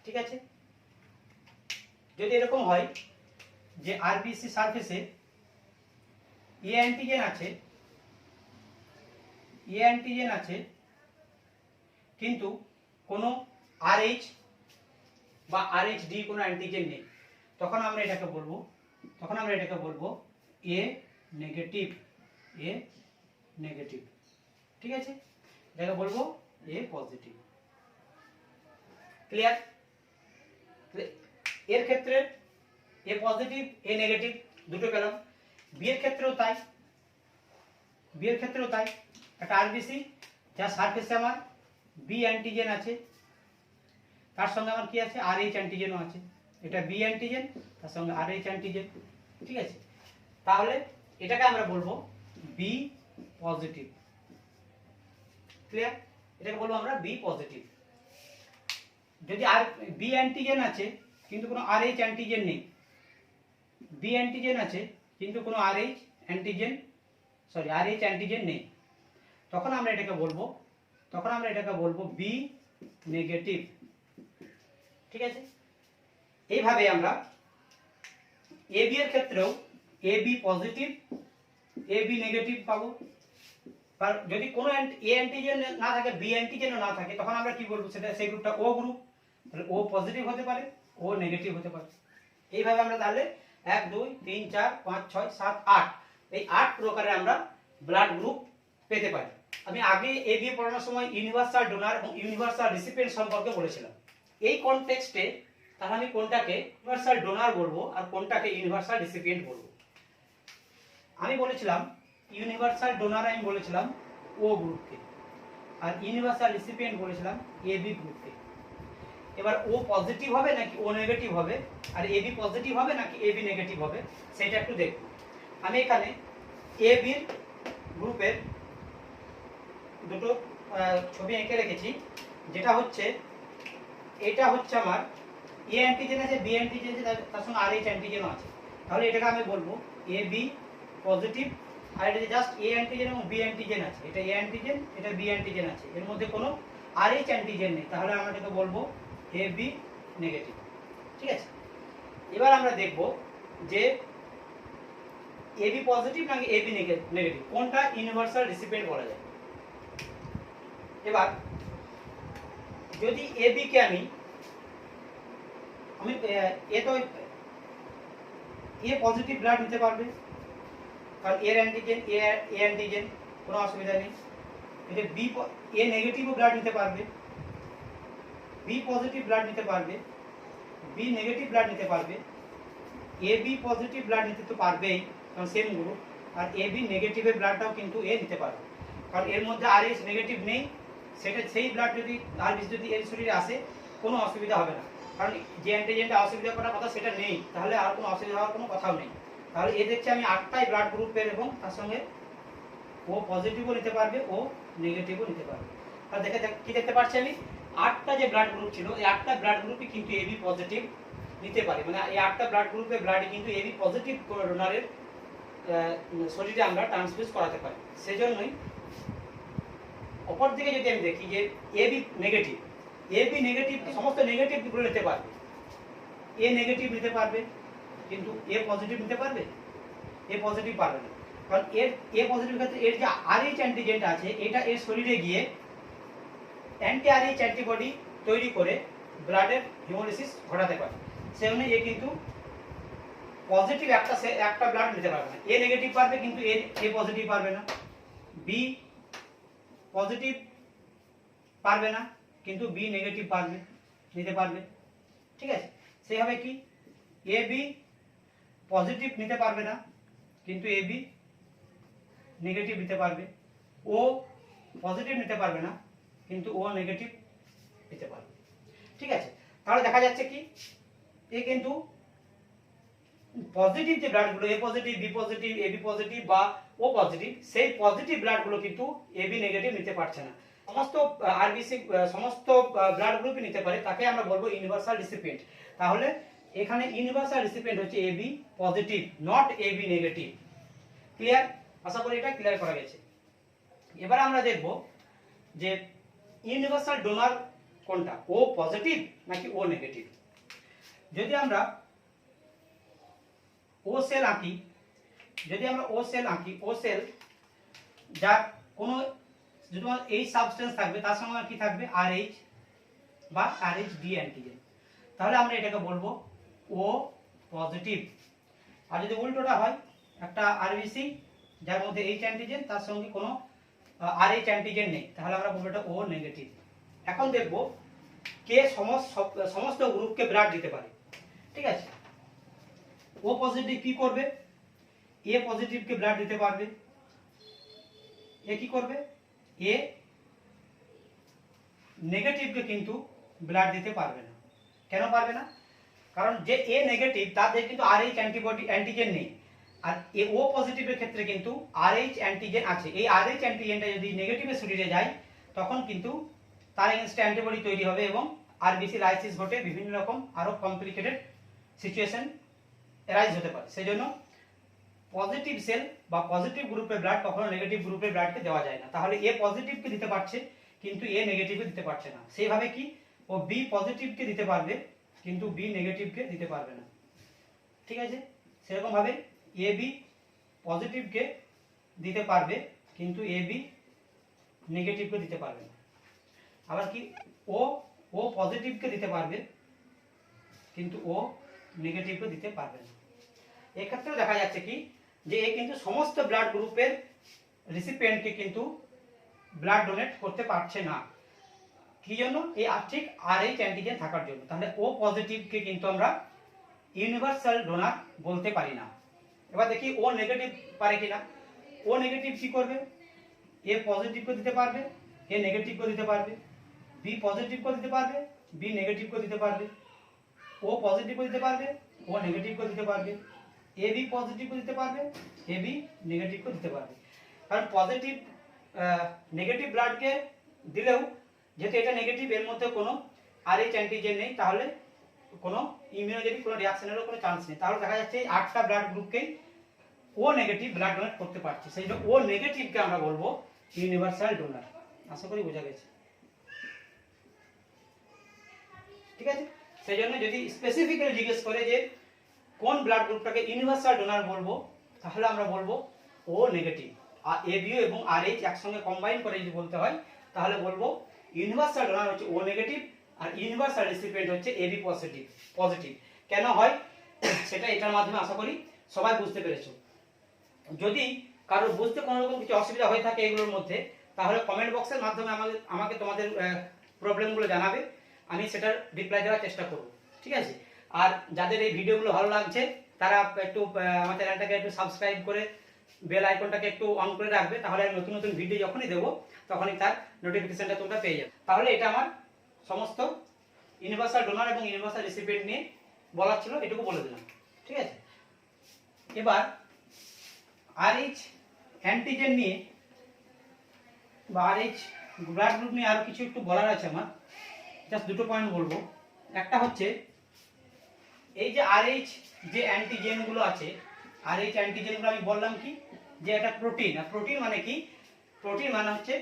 [SPEAKER 1] ঠিক আছে, যদি এরকম হয় যে আরবিসি সারফেসে এ অ্যান্টিজেন আছে কিন্তু কোনো RH বা RH-D কোনো অ্যান্টিজেন নেই, তখন আমরা এটাকে বলবো এ নেগেটিভ। ঠিক আছে, এটাকে বলবো এ পজিটিভ। ক্লিয়ার? এর ক্ষেত্রে এ পজিটিভ এ নেগেটিভ দুটো পেলাম। বি এর ক্ষেত্রেও তাই। একটা আরবিসি যার সারফেসে আমার বি অ্যান্টিজেন আছে, তার সঙ্গে আমার কি আছে RH অ্যান্টিজেনও আছে। এটা বি অ্যান্টিজেন, তার সঙ্গে RH অ্যান্টিজেন। ঠিক আছে, তাহলে এটাকে আমরা বলবো বি পজিটিভ। ক্লিয়ার? এটাকে বলবো আমরা বি পজিটিভ। যদি আর বি অ্যান্টিজেন আছে কিন্তু কোনো RH অ্যান্টিজেন নেই, বি অ্যান্টিজেন আছে কিন্তু কোনো RH অ্যান্টিজেন নেই, তখন আমরা এটাকে বলবো বি নেগেটিভ। ঠিক আছে, এইভাবে আমরা এ বি এর ক্ষেত্রেও A B positive A B negative পাবো। আর যদি কোনো এ অ্যান্টিজেন না থাকে, বি অ্যান্টিজেনও না থাকে, তখন আমরা কি বলবো সেই গ্রুপটা ও গ্রুপ। তাহলে ও পজিটিভ হতে পারে, ও নেগেটিভ হতে পারে। এইভাবে আমরা তাহলে 1 2 3 4 5 6 7 8 এই 8 প্রকারের আমরা ব্লাড গ্রুপ পেতে পারি। আমি আগে এ বি পড়ানোর সময় ইউনিভার্সাল ডোনার এবং ইউনিভার্সাল রিসিপিয়েন্ট সম্পর্কে বলেছিলাম। এই কনটেক্সটে তাহলে আমি কোনটাকে ইউনিভার্সাল ডোনার বলবো আর কোনটাকে ইউনিভার্সাল রিসিপিয়েন্ট বলবো। আমি বলেছিলাম ইউনিভার্সাল ডোনার আমি বলেছিলাম ও গ্রুপকে, আর ইউনিভার্সাল রিসিপিয়েন্ট বলেছিলাম এ বি গ্রুপকে। এবার ও পজিটিভ হবে নাকি ও নেগেটিভ হবে, আর এ বি পজিটিভ হবে নাকি এ বি নেগেটিভ হবে, সেটা একটু দেখব। আমি এখানে এ বি গ্রুপের দুটো ছবি এঁকে রেখেছি। যেটা হচ্ছে এটা হচ্ছে আমার এ অ্যান্টিজেন আছে, বি অ্যান্টিজেন আছে, তার সঙ্গে RH অ্যান্টিজেনও আছে। তাহলে এটাকে আমি বলবো এ বি পজিটিভ। আর এটা জাস্ট এ অ্যান্টিজেন এবং বি অ্যান্টিজেন আছে, এটা এ অ্যান্টিজেন এটা বি অ্যান্টিজেন আছে, এর মধ্যে কোনো RH অ্যান্টিজেন নেই, তাহলে আমরা এটাকে বলবো এ বি নেগেটিভ। ঠিক আছে, এবার আমরা দেখব যে এ বি পজিটিভ নাকি এ বি নেগেটিভ, কোনটা ইউনিভার্সাল রিসিপিয়েন্ট বলা যায়। এবার যদি এ বি কে আমি এ তো এ পজিটিভ ব্লাড নিতে পারবে, কারণ এর অ্যান্টিজেন এ অ্যান্টিজেন, কোনো অসুবিধা নেই। এটা বি এ নেগেটিভও ব্লাড নিতে পারবে, বি পজিটিভ ব্লাড নিতে পারবে, বি নেগেটিভ ব্লাড নিতে পারবে, এ বি পজিটিভ ব্লাড নিতে তো পারবেই কারণ same group, R A B নেগেটিভের ব্লাডটাও কিন্তু এ নিতে পারবে, কারণ এর মধ্যে RH নেগেটিভ নেই। সেটা সেই ব্লাড যদি আরবিসি যদি এর শরীরে আসে কোনো অসুবিধা হবে না, কারণ যে অ্যান্টিজেনটা অসুবিধা করার কথা সেটা নেই, তাহলে আর কোনো অসুবিধা হওয়ার কোনো কথাও নেই। তাহলে এ দেখছি আমি 8টাই ব্লাড গ্রুপের এবং তার সঙ্গে ও পজিটিভও নিতে পারবে, ও নেগেটিভও নিতে পারবে। তাহলে কি দেখতে পাচ্ছি আমি 8টা যে ব্লাড গ্রুপ ছিল, এই 8টা ব্লাড গ্রুপই কিন্তু এ বি পজিটিভ নিতে পারে, মানে এই 8টা ব্লাড গ্রুপের ব্লাডই কিন্তু এ বি পজিটিভ ডোনারের শরীরে আমরা ট্রান্সফিউজ করাতে পারি। সেজন্যই অপর দিকে যদি আমি দেখি যে এ বি নেগেটিভ সমস্ত নেগেটিভ গুলো নিতে পারবে, এ নেগেটিভ নিতে পারবে কিন্তু এ পজিটিভ নিতে পারবে, এ পজিটিভ পারবে না, কারণ এ পজিটিভ ক্ষেত্রে এর যে RH অ্যান্টিজেনটা আছে এটা এর শরীরে গিয়ে অ্যান্টি RH অ্যান্টিবডি তৈরি করে ব্লাডের হিমোলাইসিস ঘটাতে পারে। সেজন্য এ কিন্তু পজিটিভ একটা ব্লাড নিতে পারবে না, এ নেগেটিভ পারবে কিন্তু এ পজিটিভ পারবে না, বি পজিটিভ পারবে না কিন্তু বি নেগেটিভ নিতে পারবে। ঠিক আছে, সেইভাবে কি এ বি পজিটিভ নিতে পারবে না কিন্তু এ বি নেগেটিভ নিতে পারবে, ও পজিটিভ নিতে পারবে না কিন্তু ও নেগেটিভ নিতে পারবে। ঠিক আছে, তাহলে দেখা যাচ্ছে কি এ কিন্তু পজিটিভ যে ব্লাডগুলো A positive B positive A B positive বা ও ও পজিটিভ, সেই পজিটিভ ব্লাডগুলো কিন্তু এবি নেগেটিভ নিতে পারছে না। সমস্ত আরবিসি সমস্ত ব্লাড গ্রুপই নিতে পারে, তাকে আমরা বলবো ইউনিভার্সাল রিসিপিয়েন্ট। তাহলে এখানে ইউনিভার্সাল রিসিপিয়েন্ট হচ্ছে AB positive, not AB negative. Clear? আশা করি এটা ক্লিয়ার করা গেছে। এবার আমরা দেখব যে ইউনিভার্সাল ডোনার কোনটা, ও পজিটিভ নাকি ও নেগেটিভ। যদি আমরা ও সেল আঁকি, ও সেল যার কোনো যদি এই সাবস্টেন্স থাকবে, তার সঙ্গে কি থাকবে, RH বা RH ডি অ্যান্টিজেন, তাহলে আমরা এটাকে বলবো ও পজিটিভ। আর যদি উল্টোটা হয়, একটা আরবিসি যার মধ্যে H অ্যান্টিজেন, তার সঙ্গে কোনো RH অ্যান্টিজেন নেই, তাহলে আমরা বলবো এটা ও নেগেটিভ। এখন দেখব কে সমস্ত গ্রুপকে ব্লাড দিতে পারে। ঠিক আছে, ও পজিটিভ কি করবে, এ পজিটিভকে ব্লাড দিতে পারবে। এ কি করবে, এ নেগেটিভকে কিন্তু ব্লাড দিতে পারবে না। কেন পারবে না? কারণ যে এ নেগেটিভ তাদের কিন্তু RH অ্যান্টিজেন নেই, আর এ ও পজিটিভের ক্ষেত্রে কিন্তু RH অ্যান্টিজেন আছে। এই RH অ্যান্টিজেনটা যদি নেগেটিভের শরীরে যায়, তখন কিন্তু তার এগেইনস্টে অ্যান্টিবডি তৈরি হবে এবং আরবিসি লাইসিস ঘটে, বিভিন্ন রকম আরো কমপ্লিকেটেড সিচুয়েশন অ্যারাইজ হতে পারে। সেই জন্য পজিটিভ সেল বা পজিটিভ গ্রুপের ব্লাড কখনো নেগেটিভ গ্রুপের ব্লাডকে দেওয়া যায় না। তাহলে এ পজিটিভকে দিতে পারছে কিন্তু এ নেগেটিভকে দিতে পারছে না। সেইভাবে কি ও বি পজিটিভকে দিতে পারবে কিন্তু বি নেগেটিভকে দিতে পারবে না। ঠিক আছে, সেরকম ভাবে এ বি পজিটিভকে দিতে পারবে কিন্তু এ বি নেগেটিভকে দিতে পারবে না। আবার কি ও পজিটিভকে দিতে পারবে কিন্তু ও নেগেটিভকে দিতে পারবে না। এক্ষেত্রেও দেখা যাচ্ছে কি যে এ কিন্তু সমস্ত ব্লাড গ্রুপের রিসিপিয়েন্টকে কিন্তু ব্লাড ডোনেট করতে পারছে না। কি জন্য? এই ঠিক RH অ্যান্টিজেন থাকার জন্য। তাহলে ও পজিটিভকে কিন্তু আমরা ইউনিভার্সাল ডোনার বলতে পারি না। এবার দেখি ও নেগেটিভ পারে কিনা। ও নেগেটিভ কি করবে, এ পজিটিভকে দিতে পারবে, এ নেগেটিভকে দিতে পারবে, বি পজিটিভকে দিতে পারবে, বি নেগেটিভকে দিতে পারবে, ও পজিটিভকে দিতে পারবে, ও নেগেটিভকে দিতে পারবে, এ বি পজিটিভকে দিতে পারবে, এ বি নেগেটিভকে দিতে পারবে। কারণ পজিটিভ নেগেটিভ ব্লাডকে দিলেও যেহেতু এটা নেগেটিভ, এর মধ্যে কোনো RH অ্যান্টিজেন নেই, তাহলে কোনো ইমিউনোজেনিক কোনো রিঅ্যাকশনেরও কোনো চান্স নেই। তাহলে দেখা যাচ্ছে এই 8টা ব্লাড গ্রুপকেই ও নেগেটিভ ব্লাড ডোনেট করতে পারছে। সেই জন্য ও নেগেটিভকে আমরা বলবো ইউনিভার্সাল ডোনার। আশা করি বোঝা গেছে। ঠিক আছে, সেই জন্য যদি স্পেসিফিক্যালি জিজ্ঞেস করে যে কোন ব্লাড গ্রুপটাকে ইউনিভার্সাল ডোনার বলবো, তাহলে আমরা বলবো ও নেগেটিভ। আর এবিও এবং RH একসঙ্গে কম্বাইন করে যদি বলতে হয়, তাহলে বলবো ইউনিভার্সাল ডোনার হচ্ছে ও নেগেটিভ আর ইউনিভার্সাল রিসিপিয়েন্ট হচ্ছে এবি পজিটিভ। কেন হয় সেটা এটার মাধ্যমে আশা করি সবাই বুঝতে পেরেছো। যদি কারো বুঝতে কোনো রকম কিছু অসুবিধা হয়ে থাকে এগুলোর মধ্যে, তাহলে কমেন্ট বক্সের মাধ্যমে আমাকে তোমাদের প্রবলেমগুলো জানাবে, আমি সেটার রিপ্লাই দেওয়ার চেষ্টা করব। ঠিক আছে, আর যাদের এই ভিডিওগুলো ভালো লাগছে তারা একটু আমার চ্যানেলটাকে একটু সাবস্ক্রাইব করে বেল আইকনটাকে একটু অন করে রাখবে, তাহলে আমি নতুন নতুন ভিডিও যখনই দেবো তখনই তার নোটিফিকেশনটা তোমরা পেয়ে যাবে। তাহলে এটা আমার সমস্ত ইউনিভার্সাল ডোনার এবং ইউনিভার্সাল রিসিপিয়েন্ট নিয়ে বলার ছিল, এটুকু বলে দিলাম। ঠিক আছে, এবার RH অ্যান্টিজেন নিয়ে বা RH ব্লাড গ্রুপ নিয়ে আরো কিছু একটু বলার আছে আমার। জাস্ট দুটো পয়েন্ট বলবো। একটা হচ্ছে এই যে RH যে অ্যান্টিজেনগুলো আছে, RH অ্যান্টিজেনগুলো আমি বললাম কি যে এটা প্রোটিন। আর প্রোটিন মানে কি? প্রোটিন মানে হচ্ছে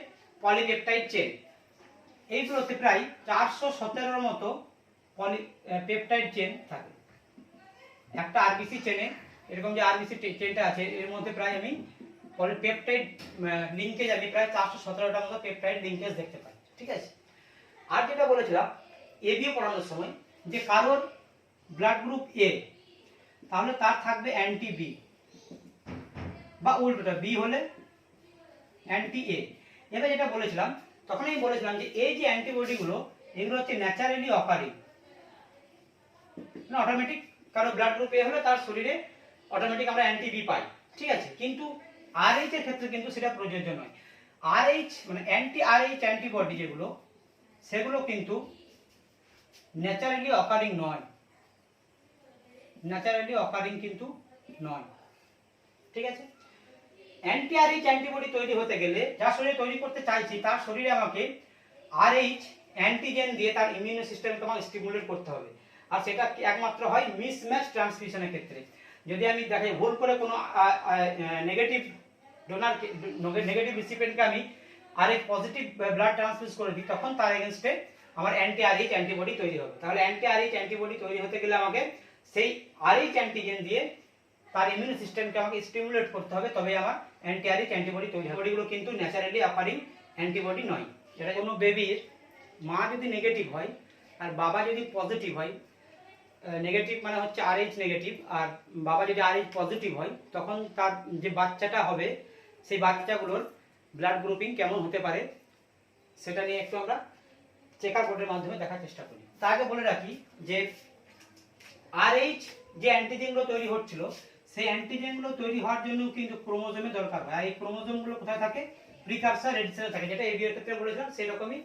[SPEAKER 1] পলিপেপটাইড চেন। এইগুলোতে প্রায় 417 মতো পলিপেপটাইড চেন থাকে একটা আরবিসি চেনে। এরকম যে আরবিসি চেনটা আছে এর মধ্যে প্রায় আমি পলিপেপটাইড লিংকেজ আমি প্রায় 417টা মতো পেপটাইড লিংকেজ দেখতে পাই। ঠিক আছে, আর যেটা বলেছিলাম এবিও পড়ানোর সময় যে কারোর ব্লাড গ্রুপ এ, তাহলে তার থাকবে অ্যান্টি বি বা উল্টোটা বি হলে অ্যান্টি এ। এবার যেটা বলেছিলাম তখন আমি বলেছিলাম যে এই যে অ্যান্টিবডিগুলো এগুলো হচ্ছে ন্যাচারালি অকারিং, না অটোমেটিক। কারো ব্লাড গ্রুপ এ হলে তার শরীরে অটোমেটিক আমরা অ্যান্টি বি পাই। ঠিক আছে, কিন্তু RH এর ক্ষেত্রে কিন্তু সেটা প্রযোজ্য নয়। RH মানে অ্যান্টি RH অ্যান্টিবডি যেগুলো, সেগুলো কিন্তু ন্যাচারালি অকারিং নয়, ন্যাচারালি অকারিং কিন্তু নয়। ঠিক আছে, অ্যান্টি আরএইচ অ্যান্টিবডি তৈরি হতে গেলে যার শরীরে তৈরি করতে চাইছি তার শরীরে আমাকে আরএইচ অ্যান্টিজেন দিয়ে তার ইমিউন সিস্টেমকে আমাকে স্টিমুলেট করতে হবে। আর সেটা একমাত্র হয় মিসম্যাচ ট্রান্সমিশনের ক্ষেত্রে। যদি আমি দেখাই ভুল করে কোনো নেগেটিভ ডোনার নেগেটিভ রিসিপিয়েন্টকে আমি আরএইচ পজিটিভ ব্লাড ট্রান্সফিউজ করে দিই, তখন তার এগেনস্টে আমার অ্যান্টি আরএইচ অ্যান্টিবডি তৈরি হবে। তাহলে অ্যান্টি আরএইচ অ্যান্টিবডি তৈরি হতে গেলে আমাকে সেই আরএইচ অ্যান্টিজেন দিয়ে তার ইমিউন সিস্টেমকে আমাকে স্টিমুলেট করতে হবে, তবে আমার অ্যান্টি আরএইচ অ্যান্টিবডি তৈরি হবে। বডিগুলো কিন্তু ন্যাচারালি অ্যাপারিং অ্যান্টিবডি নয়। এটা কোনো বেবির মা যদি নেগেটিভ হয় আর বাবা যদি পজিটিভ হয়, নেগেটিভ মানে হচ্ছে আরএইচ নেগেটিভ, আর বাবা যদি আরএইচ পজিটিভ হয়, তখন তার যে বাচ্চাটা হবে সেই বাচ্চাগুলোর ব্লাড গ্রুপিং কেমন হতে পারে সেটা নিয়ে একটু আমরা চেকার বোর্ডের মাধ্যমে দেখার চেষ্টা করি। তার আগে বলে রাখি যে আরএইচ যে অ্যান্টিজেনগুলো তৈরি হচ্ছিল সেই অ্যান্টিজেনগুলো তৈরি হওয়ার জন্য কিন্তু ক্রোমোজোমের দরকার হয়। আর এই ক্রোমোজোমগুলো কোথায় থাকে? প্রিকারসর রেড সেলে থাকে, যেটা এবিএর ক্ষেত্রে বলেছিলাম সেই রকমই।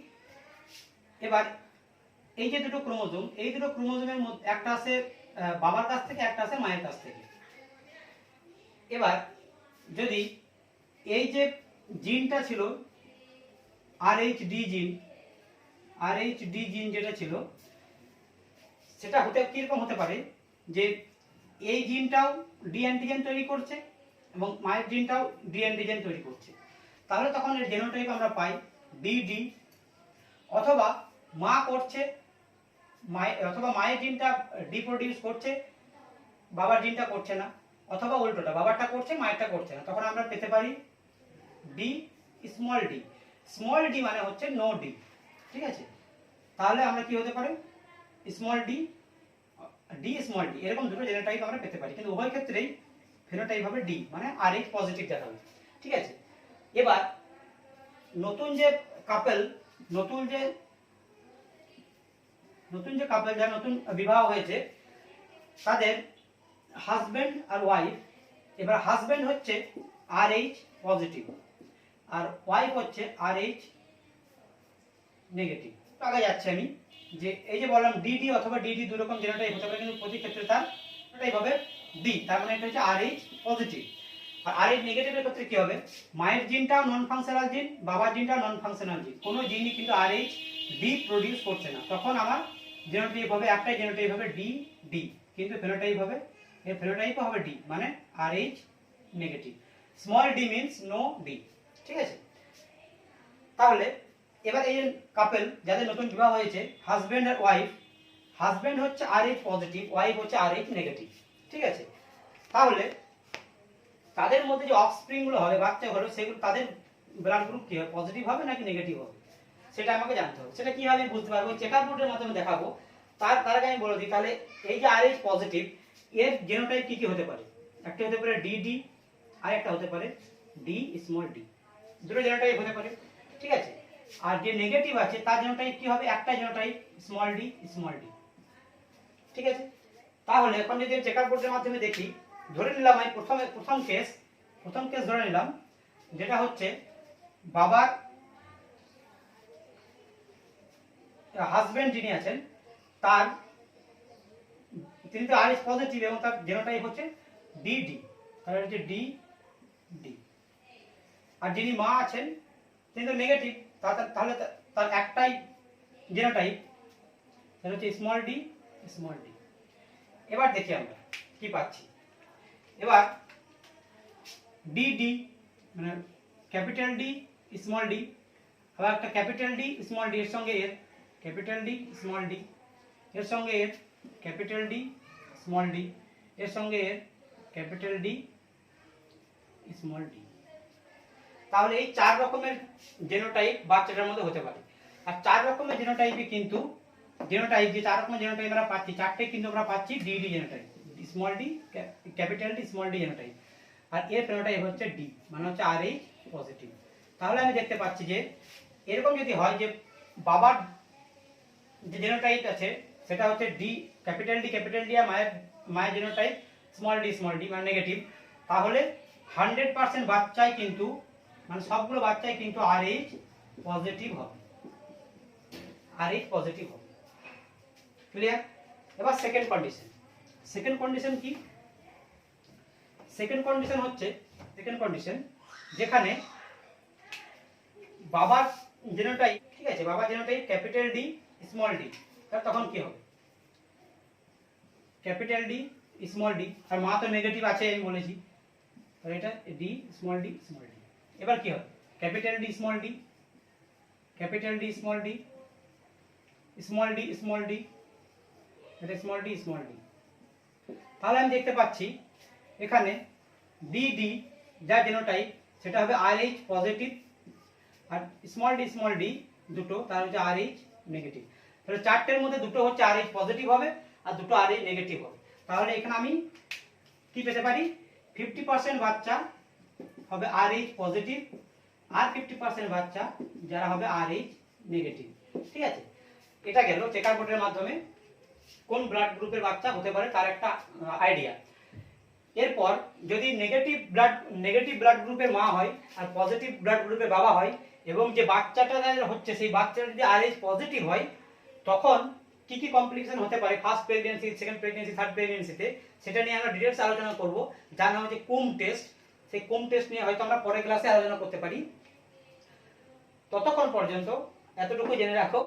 [SPEAKER 1] এবার এই যে দুটো ক্রোমোজোম, এই দুটো ক্রোমোজোমের মধ্যে একটা আছে বাবার কাছ থেকে, একটা আছে মায়ের কাছ থেকে। এবার যদি এই যে জিনটা ছিল আরএইচডি জিন, আরএইচডি জিন যেটা ছিল সেটা হতে কিরকম হতে পারে যে এই জিনটাও ডি অ্যান্টিজেন তৈরি করছে এবং মায়ের জিনটাও ডি অ্যান্টিজেন তৈরি করছে। তাহলে তখন এর জেনোটাইপ আমরা পাই ডিডি, অথবা মা করছে অথবা মায়ের জিনটা ডি প্রডিউস করছে, বাবার জিনটা করছে না, অথবা উল্টোটা বাবারটা করছে মায়েরটা করছে না, তখন আমরা পেতে পারি D small D. Small D মানে হচ্ছে নো ডি, ঠিক আছে? তাহলে আমরা কি হতে পারে small D, D small D, এরকম দুটো জেনোটাইপ আমরা পেতে পারি, কিন্তু উভয় ক্ষেত্রেই ফেনোটাইপ হবে ডি, মানে আরএইচ পজিটিভ দেখাবে, ঠিক আছে? এবার নতুন যে কাপল, নতুন যে কাপল যারা নতুন বিবাহ হয়েছে তাদের হাজবেন্ড আর ওয়াইফ, এবার হাজবেন্ড হচ্ছে আরএইচ পজিটিভ আর ওয়াইফ হচ্ছে আরএইচ নেগেটিভ। আগে যাচ্ছে আমি যে এই যে বললাম ডিডি অথবা ডিডি দুই রকম জেনোটাইপ হতে পারে, কিন্তু প্রতি ক্ষেত্রে তার টাইপ হবে ডি, তার মানে এটা হচ্ছে আরএইচ পজিটিভ। আর আরএইচ নেগেটিভের ক্ষেত্রে কি হবে? মায়ের জিনটাও নন ফাংশনাল জিন, বাবার জিনটাও নন ফাংশনাল জিন, কোনো জিনই কিন্তু আরএইচ ডি প্রডিউস করছে না, তখন আমার জেনোটাইপ হবে একটাই, জেনোটাইপ হবে ডি ডি, কিন্তু ফেনোটাইপ হবে এর ফেনোটাইপও হবে ডি, মানে RH negative. Small D means no D, ঠিক আছে? তাহলে এবার এই কাপল যাদের নতুন বিবাহ হয়েছে হাজবেন্ড আর ওয়াইফ, হাজবেন্ড হচ্ছে আরএইচ পজিটিভ, ওয়াইফ হচ্ছে আরএইচ নেগেটিভ, ঠিক আছে? তাহলে তাদের মধ্যে যে অফস্প্রিং গুলো হবে, বাচ্চা হলো, সেগুলো তাদের ব্লাড গ্রুপ কি হবে, পজিটিভ হবে নাকি নেগেটিভ হবে, সেটা আমাকে জানতে হবে। সেটা কিভাবে আমি বুঝতে পারবো? চেকআপ বোর্ডের মাধ্যমে দেখাবো। তার আগে আমি বলে দিই, তাহলে এই যে আরএইচ পজিটিভ এর জেনোটাইপ কি কি হতে পারে? একটা হতে পারে ডিডি আর একটা হতে পারে ডি স্মল ডি, দুটো জেনোটাইপ হতে পারে, ঠিক আছে? আর যে নেগেটিভ আছে তার জেনোটাইপ কি হবে? একটা জেনোটাইপ স্মল ডি, ঠিক আছে? তাহলে এখন যদি চেকআপ বোর্ডের মাধ্যমে দেখি, ধরে নিলাম আমি প্রথম কেস ধরে নিলাম, যেটা হচ্ছে বাবার হাজবেন্ড যিনি আছেন তিনি তো আরএইচ পজিটিভ এবং তার জেনোটাইপ হচ্ছে ডিডি, তাহলে হচ্ছে ডি ডি। আর যিনি মা আছেন তিনি তো নেগেটিভ, তাহলে তার একটাই জেনোটাইপ, সেটা হচ্ছে স্মল ডি। এবার দেখি আমরা কি পাচ্ছি। এবার ডিডি মানে ক্যাপিটাল ডি স্মল ডি, আবার একটা ক্যাপিটাল ডি স্মল ডি, এর সঙ্গে এর ক্যাপিটাল ডি স্মল ডি, এর সঙ্গে এর ক্যাপিটাল ডি স্মল ডি, এর সঙ্গে এর ক্যাপিটাল ডি স্মল ডি। তাহলে এই চার রকমের জেনোটাইপ বাচ্চাটার মধ্যে হতে পারে। আর চার রকমের জেনোটাইপে কিন্তু জেনোটাইপ যে চার রকমের জেনোটাইপ আমরা পাচ্ছি, চারটে কিন্তু আমরা পাচ্ছি DD genotype, small D capital D small D genotype, আর এর ফেনোটাইপ হচ্ছে ডি, মানে হচ্ছে আরএইচ পজিটিভ। তাহলে আমি দেখতে পাচ্ছি যে এরকম যদি হয় যে বাবার যে জেনোটাইপ আছে সেটা হচ্ছে ডি ক্যাপিটাল ডি আর মায়ের জেনোটাইপ স্মল ডি মানে নেগেটিভ, তাহলে 100% বাচ্চাই কিন্তু মানে সবগুলো বাচ্চাই কিন্তু আরএইচ পজিটিভ হবে, ক্লিয়ার? এবার সেকেন্ড কন্ডিশন কি? সেকেন্ড কন্ডিশন যেখানে বাবার জেনোটাইপ, ঠিক আছে, বাবার genotype capital D small D, তাহলে তখন কি হবে? ক্যাপিটাল ডি স্মল ডি, আর মা তো নেগেটিভ আছে আমি বলেছি, তাহলে এটা D small D small D. এবার কি হবে? Capital D small D, capital D small D, small D small D, এটা স্মল ডি স্মল ডি। তাহলে আমি দেখতে পাচ্ছি এখানে ডি ডি যা জেনোটাইপ সেটা হবে RH পজিটিভ, আর স্মল ডি দুটো তার হচ্ছে RH নেগেটিভ। তাহলে চারটের মধ্যে দুটো হচ্ছে RH পজিটিভ হবে আর দুটো RH নেগেটিভ হবে। তাহলে এখানে আমি কি পেতে পারি? 50% বাচ্চা হবে RH পজিটিভ আর 50% বাচ্চা যারা হবে RH নেগেটিভ। ঠিক আছে, এটা গেল চেকার বোর্ডের মাধ্যমে কোন ব্লাড গ্রুপের বাচ্চা হতে পারে তার একটা আইডিয়া। এরপর যদি নেগেটিভ ব্লাড গ্রুপের মা হয় আর পজিটিভ ব্লাড গ্রুপের বাবা হয়, এবং যে বাচ্চাটা হচ্ছে সেই বাচ্চাটা যদি RH পজিটিভ হয়, তখন কি কি কমপ্লিকেশন হতে পারে first pregnancy, second pregnancy, third প্রেগন্যান্সিতে, সেটা নিয়ে আমরা ডিটেইলস আলোচনা করব, যার নাম হচ্ছে কুম টেস্ট। সেই কুম টেস্ট নিয়ে হয়তো আমরা পরের ক্লাসে আলোচনা করতে পারি। ততক্ষণ পর্যন্ত এতটুকু জেনে রাখো